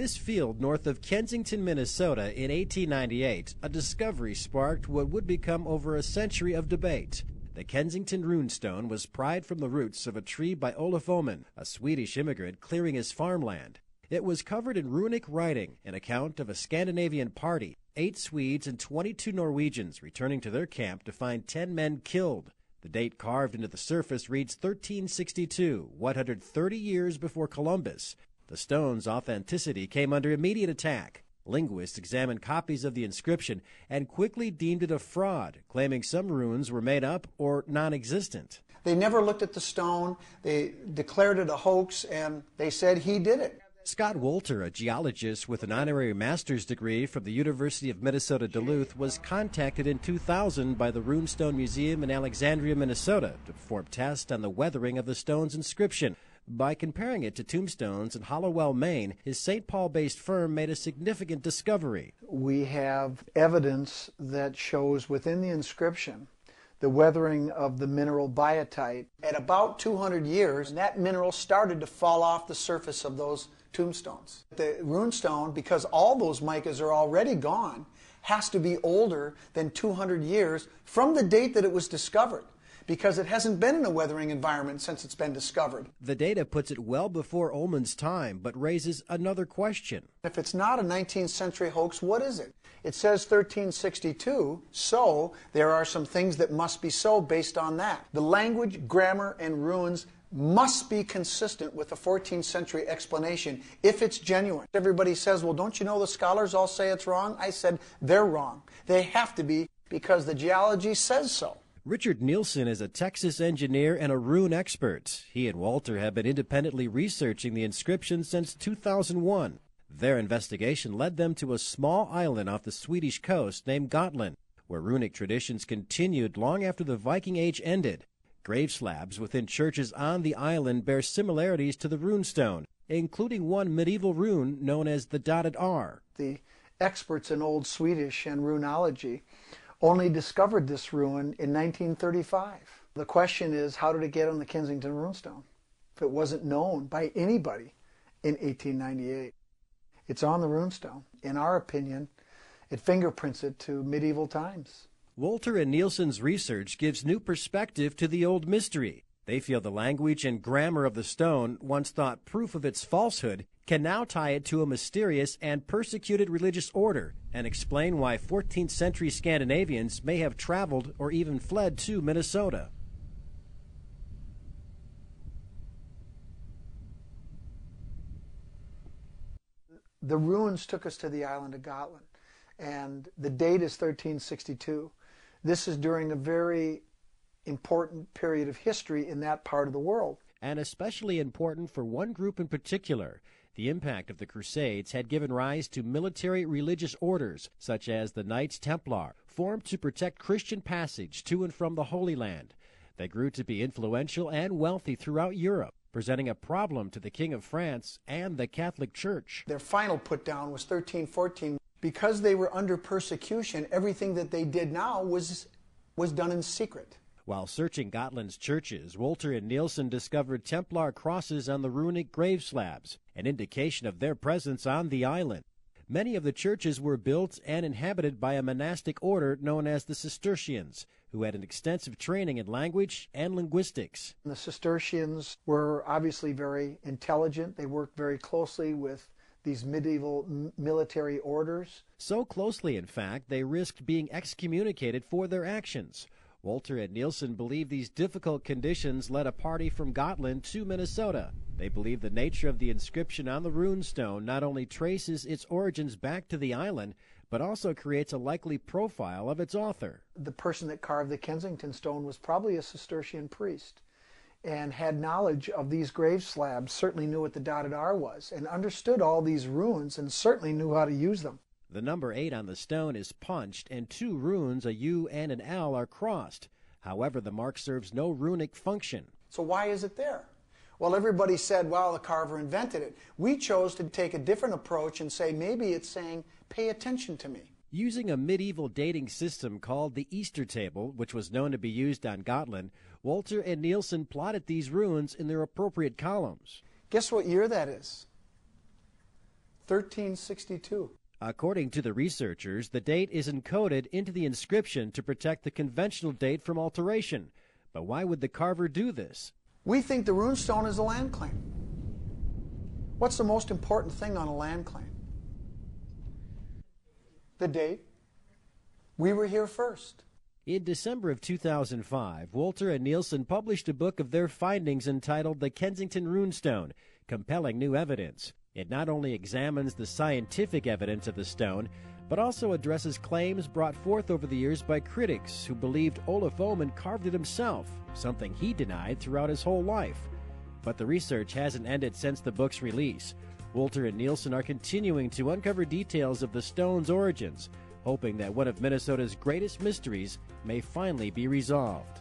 This field north of Kensington, Minnesota in 1898, a discovery sparked what would become over a century of debate. The Kensington Runestone was pried from the roots of a tree by Olof Ohman, a Swedish immigrant clearing his farmland. It was covered in runic writing, an account of a Scandinavian party, 8 Swedes and 22 Norwegians returning to their camp to find 10 men killed. The date carved into the surface reads 1362, 130 years before Columbus. The stone's authenticity came under immediate attack. Linguists examined copies of the inscription and quickly deemed it a fraud, claiming some runes were made up or non-existent. They never looked at the stone, they declared it a hoax, and they said he did it. Scott Wolter, a geologist with an honorary master's degree from the University of Minnesota Duluth, was contacted in 2000 by the Runestone Museum in Alexandria, Minnesota, to perform tests on the weathering of the stone's inscription. By comparing it to tombstones in Hallowell, Maine, his St. Paul-based firm made a significant discovery. We have evidence that shows within the inscription the weathering of the mineral biotite. At about 200 years, that mineral started to fall off the surface of those tombstones. The runestone, because all those micas are already gone, has to be older than 200 years from the date that it was discovered, because it hasn't been in a weathering environment since it's been discovered. The data puts it well before Ohman's time, but raises another question. If it's not a 19th century hoax, what is it? It says 1362, so there are some things that must be so based on that. The language, grammar, and runes must be consistent with the 14th century explanation if it's genuine. Everybody says, well, don't you know the scholars all say it's wrong? I said, they're wrong. They have to be, because the geology says so. Richard Nielsen is a Texas engineer and a rune expert. He and Walter have been independently researching the inscription since 2001. Their investigation led them to a small island off the Swedish coast named Gotland, where runic traditions continued long after the Viking Age ended. Grave slabs within churches on the island bear similarities to the runestone, including one medieval rune known as the dotted R. The experts in Old Swedish and runology only discovered this rune in 1935. The question is, how did it get on the Kensington Runestone if it wasn't known by anybody in 1898? It's on the runestone. In our opinion, it fingerprints it to medieval times. Wolter and Nielsen's research gives new perspective to the old mystery. They feel the language and grammar of the stone, once thought proof of its falsehood, can now tie it to a mysterious and persecuted religious order and explain why 14th century Scandinavians may have traveled or even fled to Minnesota. The ruins took us to the island of Gotland, and the date is 1362. This is during a very important period of history in that part of the world. And especially important for one group in particular. The impact of the Crusades had given rise to military religious orders, such as the Knights Templar, formed to protect Christian passage to and from the Holy Land. They grew to be influential and wealthy throughout Europe, presenting a problem to the King of France and the Catholic Church. Their final put down was 1314. Because they were under persecution, everything that they did now was done in secret. While searching Gotland's churches, Wolter and Nielsen discovered Templar crosses on the runic grave slabs, an indication of their presence on the island. Many of the churches were built and inhabited by a monastic order known as the Cistercians, who had an extensive training in language and linguistics. The Cistercians were obviously very intelligent. They worked very closely with these medieval military orders. So closely, in fact, they risked being excommunicated for their actions. Wolter and Nielsen believe these difficult conditions led a party from Gotland to Minnesota. They believe the nature of the inscription on the runestone not only traces its origins back to the island, but also creates a likely profile of its author. The person that carved the Kensington stone was probably a Cistercian priest, and had knowledge of these grave slabs, certainly knew what the dotted R was, and understood all these runes, and certainly knew how to use them. The number 8 on the stone is punched, and 2 runes, a U and an L, are crossed. However, the mark serves no runic function. So why is it there? Well, everybody said, well, the carver invented it. We chose to take a different approach and say, maybe it's saying, pay attention to me. Using a medieval dating system called the Easter Table, which was known to be used on Gotland, Wolter and Nielsen plotted these runes in their appropriate columns. Guess what year that is? 1362. According to the researchers, the date is encoded into the inscription to protect the conventional date from alteration. But why would the carver do this? We think the runestone is a land claim. What's the most important thing on a land claim? The date. We were here first. In December of 2005, Wolter and Nielsen published a book of their findings entitled The Kensington Runestone, Compelling New Evidence. It not only examines the scientific evidence of the stone, but also addresses claims brought forth over the years by critics who believed Olof Ohman carved it himself, something he denied throughout his whole life. But the research hasn't ended since the book's release. Wolter and Nielsen are continuing to uncover details of the stone's origins, hoping that one of Minnesota's greatest mysteries may finally be resolved.